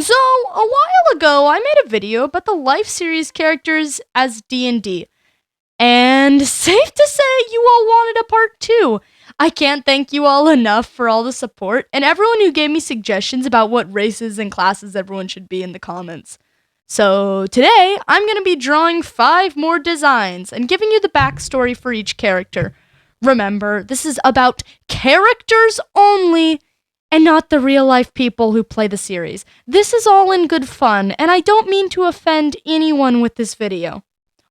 So, a while ago, I made a video about the life series characters as D&D. And safe to say, you all wanted a part 2. I can't thank you all enough for all the support, and everyone who gave me suggestions about what races and classes everyone should be in the comments. So, today, I'm going to be drawing 5 more designs and giving you the backstory for each character. Remember, this is about characters only, and not the real-life people who play the series. This is all in good fun, and I don't mean to offend anyone with this video.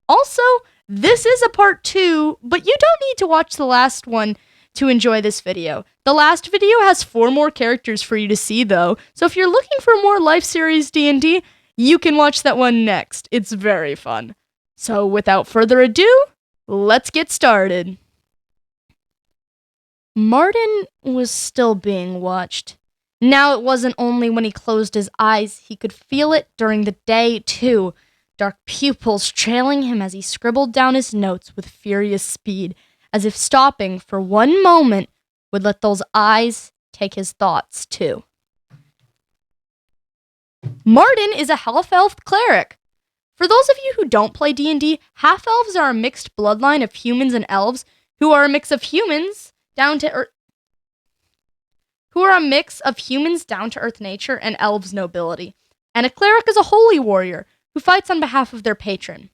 Also, this is a part 2, but you don't need to watch the last one to enjoy this video. The last video has 4 more characters for you to see, though, so if you're looking for more life series D&D, you can watch that one next. It's very fun. So, without further ado, let's get started. Martin was still being watched. Now it wasn't only when he closed his eyes, he could feel it during the day, too. Dark pupils trailing him as he scribbled down his notes with furious speed, as if stopping for one moment would let those eyes take his thoughts, too. Martin is a half-elf cleric. For those of you who don't play D&D, half-elves are a mixed bloodline of humans and elves, who are a mix of humans down to earth nature and elves nobility. And a cleric is a holy warrior who fights on behalf of their patron.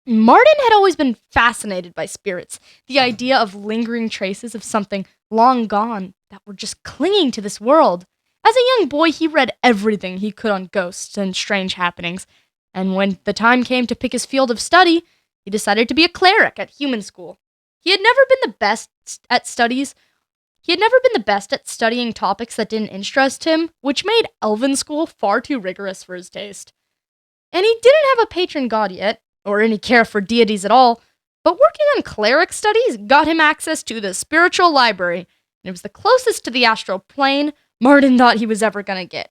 Martin had always been fascinated by spirits, the idea of lingering traces of something long gone that were just clinging to this world. As a young boy, he read everything he could on ghosts and strange happenings, and when the time came to pick his field of study, he decided to be a cleric at human school. He had never been the best at studying topics that didn't interest him, which made elven school far too rigorous for his taste. And he didn't have a patron god yet, or any care for deities at all, but working on cleric studies got him access to the spiritual library, and it was the closest to the astral plane Martin thought he was ever gonna get.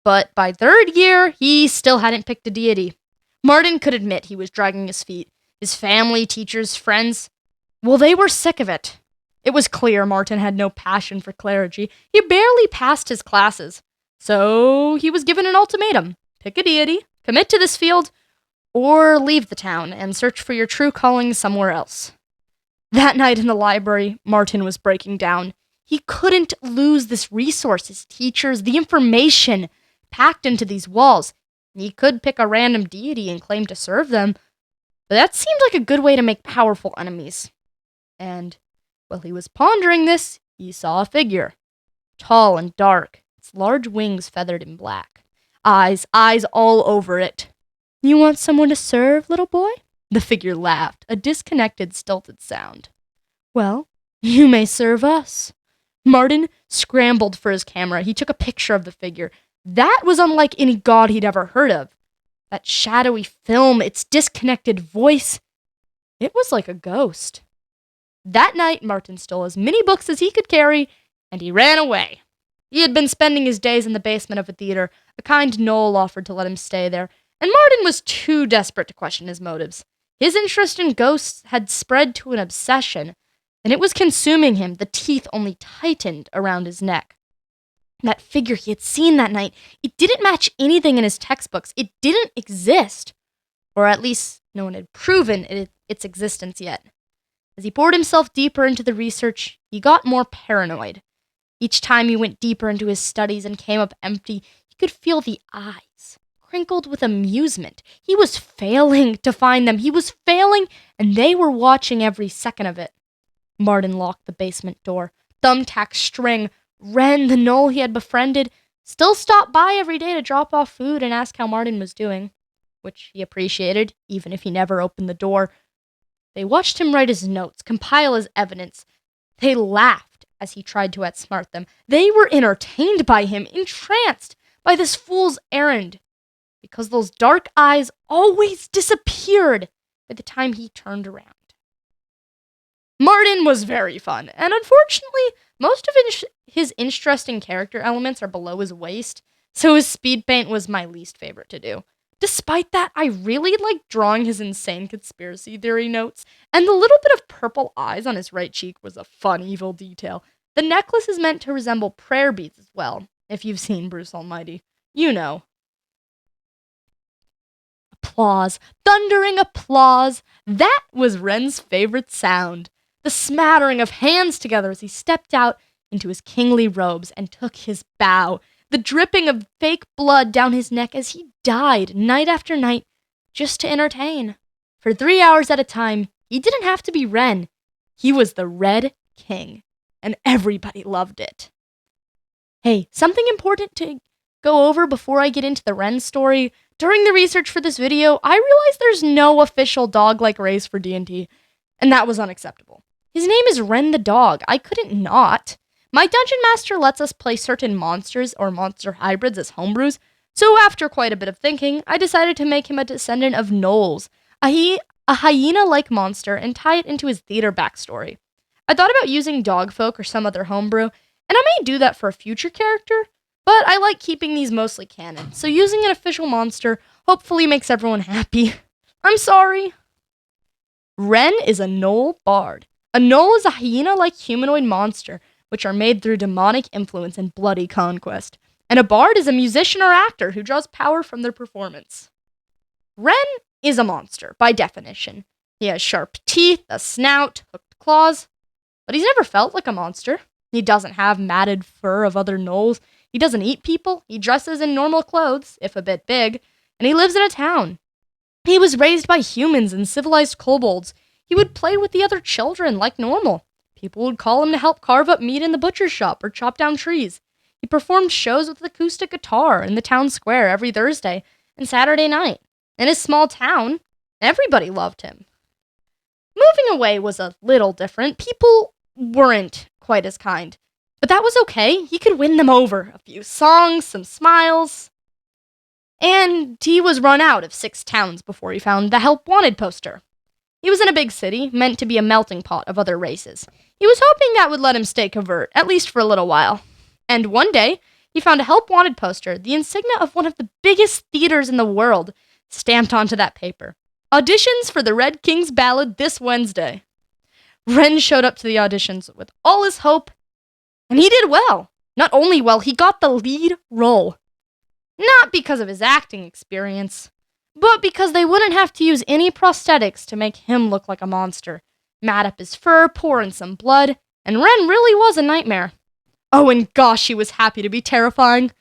But by 3rd year, he still hadn't picked a deity. Martin could admit he was dragging his feet. His family, teachers, friends, well, they were sick of it. It was clear Martin had no passion for clergy. He barely passed his classes. So he was given an ultimatum. Pick a deity, commit to this field, or leave the town and search for your true calling somewhere else. That night in the library, Martin was breaking down. He couldn't lose this resource, his teachers, the information packed into these walls. He could pick a random deity and claim to serve them, but that seemed like a good way to make powerful enemies. And while he was pondering this, he saw a figure. Tall and dark, its large wings feathered in black. Eyes all over it. You want someone to serve, little boy? The figure laughed, a disconnected, stilted sound. Well, you may serve us. Martin scrambled for his camera. He took a picture of the figure. That was unlike any god he'd ever heard of. That shadowy film, its disconnected voice, it was like a ghost. That night, Martin stole as many books as he could carry, and he ran away. He had been spending his days in the basement of a theater. A kind gnoll offered to let him stay there, and Martin was too desperate to question his motives. His interest in ghosts had spread to an obsession, and it was consuming him. The teeth only tightened around his neck. That figure he had seen that night, it didn't match anything in his textbooks. It didn't exist. Or at least no one had proven its existence yet. As he poured himself deeper into the research, he got more paranoid. Each time he went deeper into his studies and came up empty, he could feel the eyes, crinkled with amusement. He was failing to find them. He was failing, and they were watching every second of it. Martin locked the basement door. Thumbtack String, Ren, the gnoll he had befriended, still stopped by every day to drop off food and ask how Martin was doing, which he appreciated, even if he never opened the door. They watched him write his notes, compile his evidence. They laughed as he tried to outsmart them. They were entertained by him, entranced by this fool's errand, because those dark eyes always disappeared by the time he turned around. Martin was very fun, and unfortunately, most of his interesting character elements are below his waist, so his speed paint was my least favorite to do. Despite that, I really liked drawing his insane conspiracy theory notes, and the little bit of purple eyes on his right cheek was a fun, evil detail. The necklace is meant to resemble prayer beads as well, if you've seen Bruce Almighty. You know. Applause. Thundering applause. That was Ren's favorite sound. The smattering of hands together as he stepped out into his kingly robes and took his bow. The dripping of fake blood down his neck as he died night after night just to entertain. For 3 hours at a time, he didn't have to be Ren. He was the Red King, and everybody loved it. Hey, something important to go over before I get into the Ren story. During the research for this video, I realized there's no official dog-like race for D&D, and that was unacceptable. His name is Ren the dog. I couldn't not. My dungeon master lets us play certain monsters or monster hybrids as homebrews, so after quite a bit of thinking, I decided to make him a descendant of gnolls, a hyena-like monster, and tie it into his theater backstory. I thought about using dogfolk or some other homebrew, and I may do that for a future character, but I like keeping these mostly canon, so using an official monster hopefully makes everyone happy. I'm sorry. Ren is a gnoll bard. A gnoll is a hyena-like humanoid monster, which are made through demonic influence and bloody conquest. And a bard is a musician or actor who draws power from their performance. Ren is a monster, by definition. He has sharp teeth, a snout, hooked claws, but he's never felt like a monster. He doesn't have matted fur of other gnolls. He doesn't eat people. He dresses in normal clothes, if a bit big, and he lives in a town. He was raised by humans and civilized kobolds. He would play with the other children like normal. People would call him to help carve up meat in the butcher's shop or chop down trees. He performed shows with an acoustic guitar in the town square every Thursday and Saturday night. In his small town, everybody loved him. Moving away was a little different. People weren't quite as kind. But that was okay. He could win them over. A few songs, some smiles. And he was run out of 6 towns before he found the Help Wanted poster. He was in a big city, meant to be a melting pot of other races. He was hoping that would let him stay covert, at least for a little while. And one day, he found a Help Wanted poster, the insignia of one of the biggest theaters in the world, stamped onto that paper. Auditions for the Red King's Ballad this Wednesday. Ren showed up to the auditions with all his hope, and he did well. Not only well, he got the lead role. Not because of his acting experience, but because they wouldn't have to use any prosthetics to make him look like a monster. Mat up his fur, pour in some blood, and Ren really was a nightmare. Oh, and gosh, he was happy to be terrifying.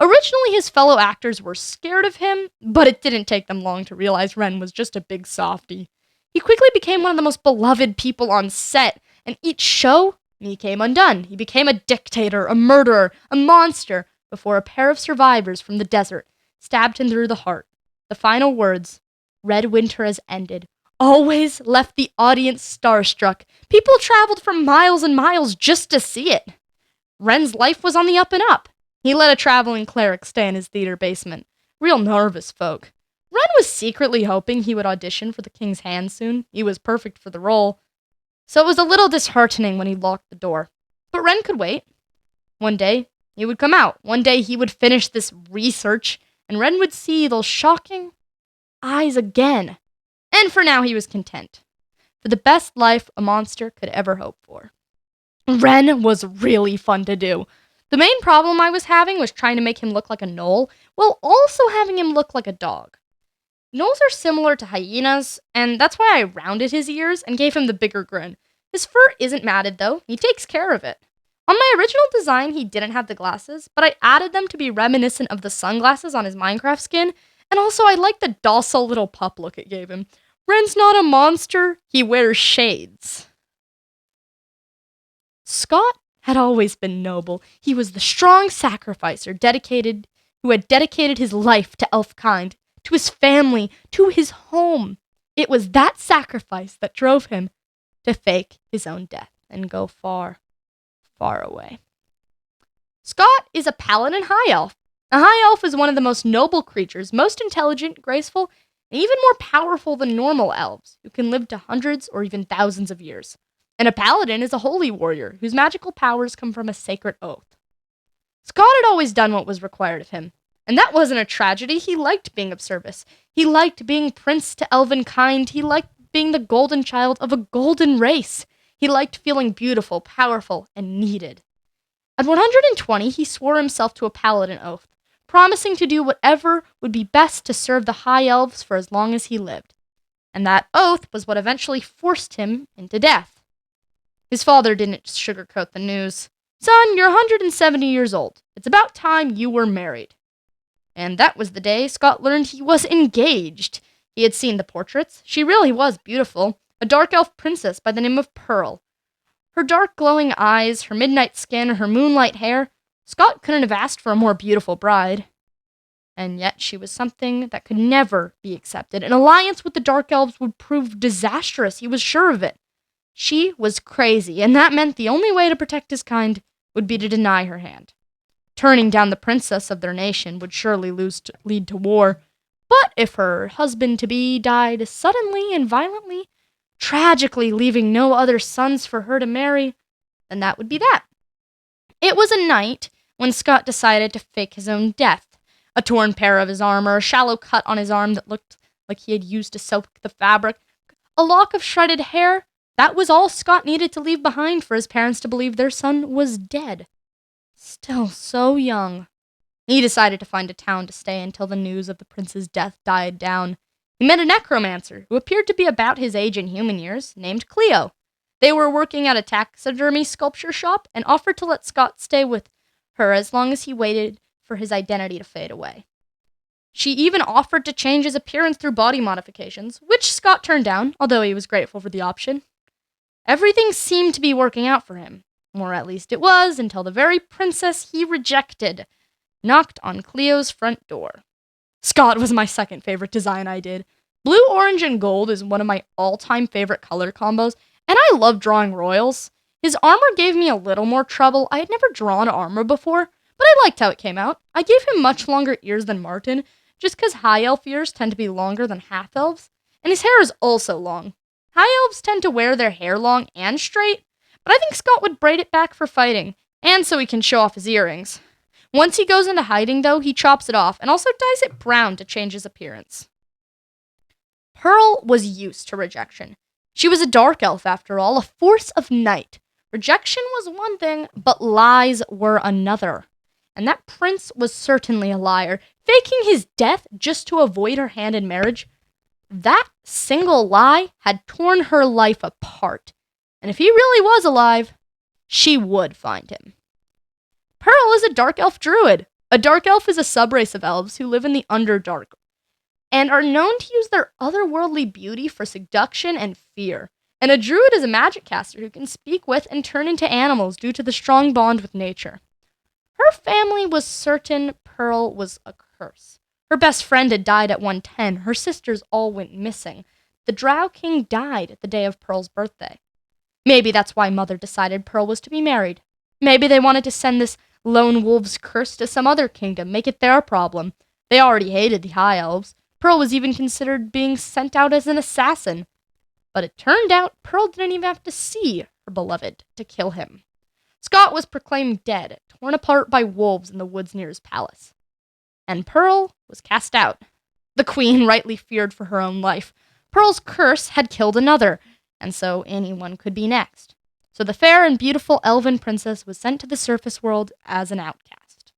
Originally, his fellow actors were scared of him, but it didn't take them long to realize Ren was just a big softie. He quickly became one of the most beloved people on set, and each show, he came undone. He became a dictator, a murderer, a monster, before a pair of survivors from the desert stabbed him through the heart. The final words, "Red winter has ended," always left the audience starstruck. People traveled for miles and miles just to see it. Ren's life was on the up and up. He let a traveling cleric stay in his theater basement. Real nervous folk. Ren was secretly hoping he would audition for the King's Hand soon. He was perfect for the role. So it was a little disheartening when he locked the door. But Ren could wait. One day, he would come out. One day, he would finish this research, and Ren would see those shocking eyes again. And for now, he was content. For the best life a monster could ever hope for. Ren was really fun to do. The main problem I was having was trying to make him look like a gnoll, while also having him look like a dog. Gnolls are similar to hyenas, and that's why I rounded his ears and gave him the bigger grin. His fur isn't matted, though. He takes care of it. On my original design, he didn't have the glasses, but I added them to be reminiscent of the sunglasses on his Minecraft skin, and also I like the docile little pup look it gave him. Ren's not a monster, he wears shades. Scott had always been noble. He was the strong sacrificer who had dedicated his life to Elfkind, to his family, to his home. It was that sacrifice that drove him to fake his own death and go far, far away. Scott is a paladin high elf. A high elf is one of the most noble creatures, most intelligent, graceful, and even more powerful than normal elves, who can live to hundreds or even thousands of years. And a paladin is a holy warrior, whose magical powers come from a sacred oath. Scott had always done what was required of him. And that wasn't a tragedy. He liked being of service. He liked being prince to elvenkind. He liked being the golden child of a golden race. He liked feeling beautiful, powerful, and needed. At 120, he swore himself to a paladin oath. promising to do whatever would be best to serve the High Elves for as long as he lived. And that oath was what eventually forced him into death. His father didn't sugarcoat the news. "Son, you're 170 years old. It's about time you were married." And that was the day Scott learned he was engaged. He had seen the portraits. She really was beautiful. A dark elf princess by the name of Pearl. Her dark glowing eyes, her midnight skin, her moonlight hair. Scott couldn't have asked for a more beautiful bride. And yet she was something that could never be accepted. An alliance with the Dark Elves would prove disastrous, he was sure of it. She was crazy, and that meant the only way to protect his kind would be to deny her hand. Turning down the princess of their nation would surely lead to war, but if her husband-to-be died suddenly and violently, tragically leaving no other sons for her to marry, then that would be that. It was a night when Scott decided to fake his own death. A torn pair of his armor, a shallow cut on his arm that looked like he had used to soak the fabric, a lock of shredded hair. That was all Scott needed to leave behind for his parents to believe their son was dead. Still so young. He decided to find a town to stay until the news of the prince's death died down. He met a necromancer who appeared to be about his age in human years, named Cleo. They were working at a taxidermy sculpture shop and offered to let Scott stay with her as long as he waited for his identity to fade away. She even offered to change his appearance through body modifications, which Scott turned down, although he was grateful for the option. Everything seemed to be working out for him, or at least it was, until the very princess he rejected knocked on Cleo's front door. Scott was my second favorite design I did. Blue, orange, and gold is one of my all-time favorite color combos, and I love drawing royals. His armor gave me a little more trouble. I had never drawn armor before, but I liked how it came out. I gave him much longer ears than Martin, just because high elf ears tend to be longer than half elves, and his hair is also long. High elves tend to wear their hair long and straight, but I think Scott would braid it back for fighting, and so he can show off his earrings. Once he goes into hiding, though, he chops it off, and also dyes it brown to change his appearance. Pearl was used to rejection. She was a dark elf, after all, a force of night. Rejection was one thing, but lies were another. And that prince was certainly a liar, faking his death just to avoid her hand in marriage. That single lie had torn her life apart. And if he really was alive, she would find him. Pearl is a dark elf druid. A dark elf is a subrace of elves who live in the Underdark and are known to use their otherworldly beauty for seduction and fear. And a druid is a magic caster who can speak with and turn into animals due to the strong bond with nature. Her family was certain Pearl was a curse. Her best friend had died at 110. Her sisters all went missing. The Drow King died the day of Pearl's birthday. Maybe that's why Mother decided Pearl was to be married. Maybe they wanted to send this lone wolf's curse to some other kingdom, make it their problem. They already hated the High Elves. Pearl was even considered being sent out as an assassin. But it turned out Pearl didn't even have to see her beloved to kill him. Scott was proclaimed dead, torn apart by wolves in the woods near his palace. And Pearl was cast out. The queen rightly feared for her own life. Pearl's curse had killed another, and so anyone could be next. So the fair and beautiful elven princess was sent to the surface world as an outcast.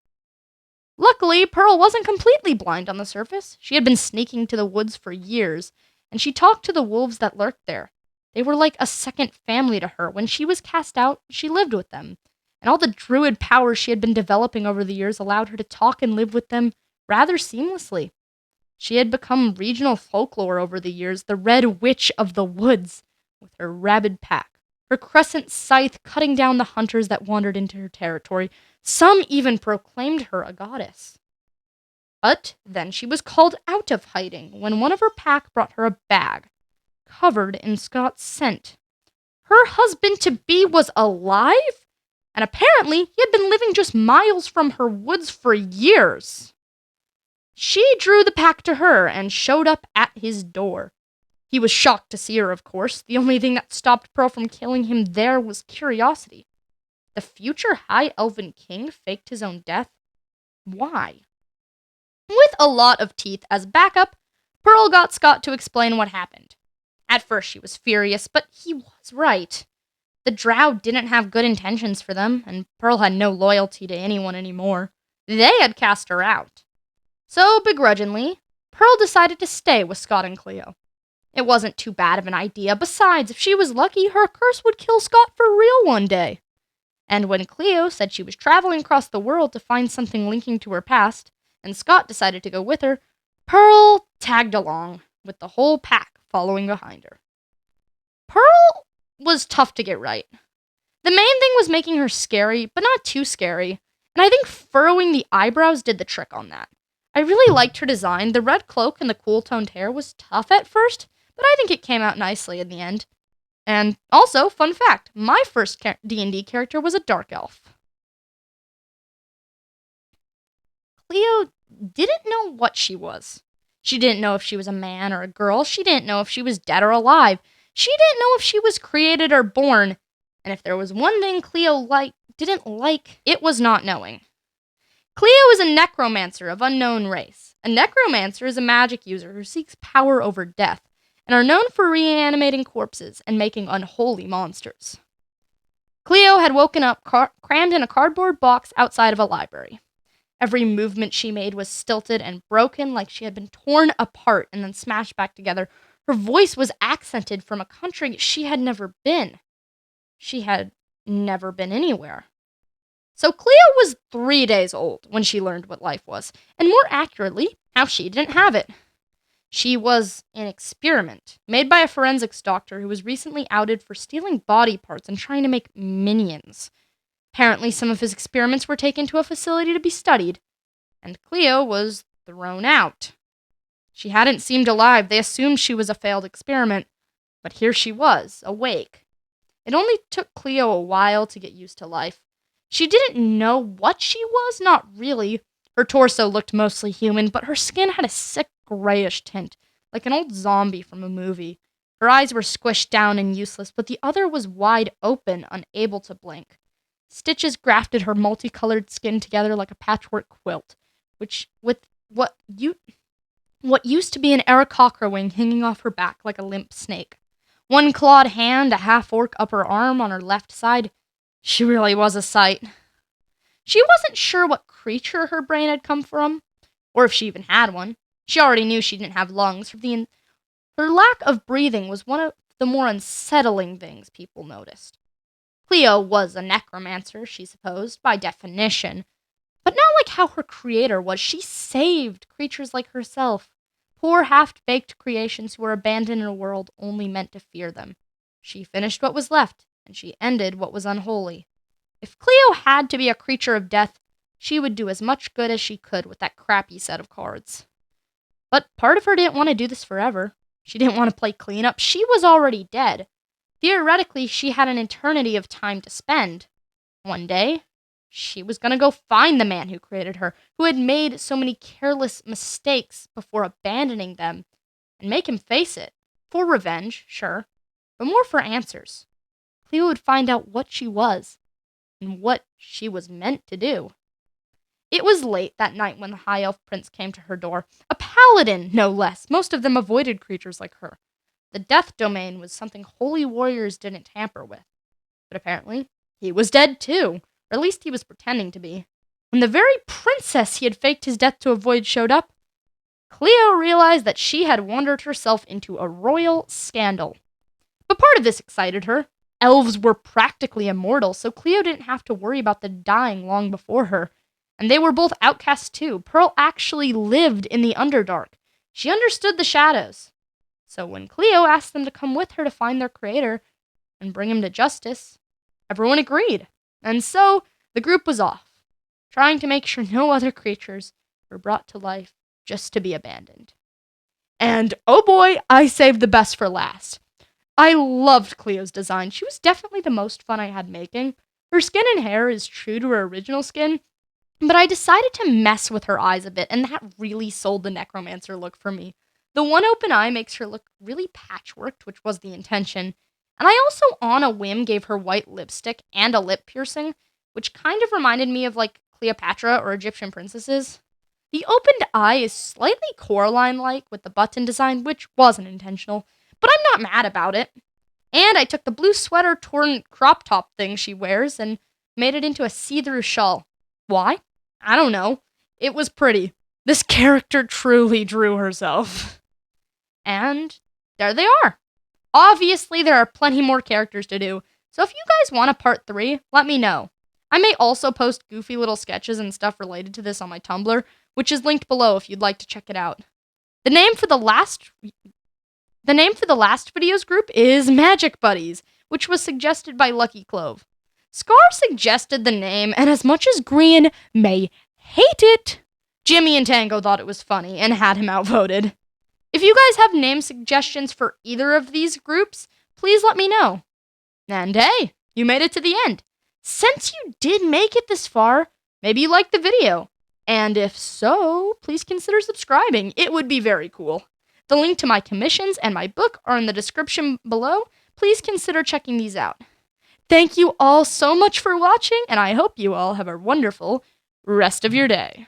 Luckily, Pearl wasn't completely blind on the surface. She had been sneaking to the woods for years, and she talked to the wolves that lurked there. They were like a second family to her. When she was cast out, she lived with them, and all the druid powers she had been developing over the years allowed her to talk and live with them rather seamlessly. She had become regional folklore over the years, the Red Witch of the Woods, with her rabid pack, her crescent scythe cutting down the hunters that wandered into her territory. Some even proclaimed her a goddess. But then she was called out of hiding when one of her pack brought her a bag covered in Scott's scent. Her husband-to-be was alive, and apparently he had been living just miles from her woods for years. She drew the pack to her and showed up at his door. He was shocked to see her, of course. The only thing that stopped Pearl from killing him there was curiosity. The future High Elven King faked his own death? Why? With a lot of teeth as backup, Pearl got Scott to explain what happened. At first she was furious, but he was right. The Drow didn't have good intentions for them, and Pearl had no loyalty to anyone anymore. They had cast her out. So, begrudgingly, Pearl decided to stay with Scott and Cleo. It wasn't too bad of an idea. Besides, if she was lucky, her curse would kill Scott for real one day. And when Cleo said she was traveling across the world to find something linking to her past, and Scott decided to go with her, Pearl tagged along, with the whole pack following behind her. Pearl was tough to get right. The main thing was making her scary, but not too scary, and I think furrowing the eyebrows did the trick on that. I really liked her design. The red cloak and the cool-toned hair was tough at first, but I think it came out nicely in the end. And also, fun fact, my first D&D character was a dark elf. Cleo didn't know what she was. She didn't know if she was a man or a girl. She didn't know if she was dead or alive. She didn't know if she was created or born. And if there was one thing Cleo didn't like, it was not knowing. Cleo is a necromancer of unknown race. A necromancer is a magic user who seeks power over death, and are known for reanimating corpses and making unholy monsters. Cleo had woken up crammed in a cardboard box outside of a library. Every movement she made was stilted and broken, like she had been torn apart and then smashed back together. Her voice was accented from a country she had never been. She had never been anywhere. So Cleo was 3 days old when she learned what life was, and more accurately, how she didn't have it. She was an experiment made by a forensics doctor who was recently outed for stealing body parts and trying to make minions. Apparently, some of his experiments were taken to a facility to be studied, and Cleo was thrown out. She hadn't seemed alive. They assumed she was a failed experiment, but here she was, awake. It only took Cleo a while to get used to life. She didn't know what she was, not really. Her torso looked mostly human, but her skin had a sick grayish tint, like an old zombie from a movie. Her eyes were squished down and useless, but the other was wide open, unable to blink. Stitches grafted her multicolored skin together like a patchwork quilt, with what used to be an Aarakocra wing hanging off her back like a limp snake. One clawed hand, a half-orc upper arm on her left side. She really was a sight. She wasn't sure what creature her brain had come from, or if she even had one. She already knew she didn't have lungs. Her lack of breathing was one of the more unsettling things people noticed. Cleo was a necromancer, she supposed, by definition, but not like how her creator was. She saved creatures like herself, poor half-baked creations who were abandoned in a world only meant to fear them. She finished what was left, and she ended what was unholy. If Cleo had to be a creature of death, she would do as much good as she could with that crappy set of cards. But part of her didn't want to do this forever. She didn't want to play cleanup. She was already dead. Theoretically, she had an eternity of time to spend. One day, she was going to go find the man who created her, who had made so many careless mistakes before abandoning them, and make him face it. For revenge, sure, but more for answers. Cleo would find out what she was, and what she was meant to do. It was late that night when the High Elf Prince came to her door. A paladin, no less. Most of them avoided creatures like her. The death domain was something holy warriors didn't tamper with. But apparently, he was dead too. Or at least he was pretending to be. When the very princess he had faked his death to avoid showed up, Cleo realized that she had wandered herself into a royal scandal. But part of this excited her. Elves were practically immortal, so Cleo didn't have to worry about them dying long before her. And they were both outcasts too. Pearl actually lived in the Underdark. She understood the shadows. So when Cleo asked them to come with her to find their creator and bring him to justice, everyone agreed. And so the group was off, trying to make sure no other creatures were brought to life just to be abandoned. And oh boy, I saved the best for last. I loved Cleo's design. She was definitely the most fun I had making. Her skin and hair is true to her original skin, but I decided to mess with her eyes a bit, and that really sold the necromancer look for me. The one open eye makes her look really patchworked, which was the intention. And I also, on a whim, gave her white lipstick and a lip piercing, which kind of reminded me of, like, Cleopatra or Egyptian princesses. The opened eye is slightly Coraline-like with the button design, which wasn't intentional, but I'm not mad about it. And I took the blue sweater torn crop top thing she wears and made it into a see-through shawl. Why? I don't know. It was pretty. This character truly drew herself. And there they are. Obviously, there are plenty more characters to do, so if you guys want a part 3, let me know. I may also post goofy little sketches and stuff related to this on my Tumblr, which is linked below if you'd like to check it out. The name for the last video's group is Magic Buddies, which was suggested by Lucky Clove. Scar suggested the name, and as much as Grian may hate it, Jimmy and Tango thought it was funny and had him outvoted. If you guys have name suggestions for either of these groups, please let me know. And hey, you made it to the end. Since you did make it this far, maybe you liked the video. And if so, please consider subscribing. It would be very cool. The link to my commissions and my book are in the description below. Please consider checking these out. Thank you all so much for watching, and I hope you all have a wonderful rest of your day.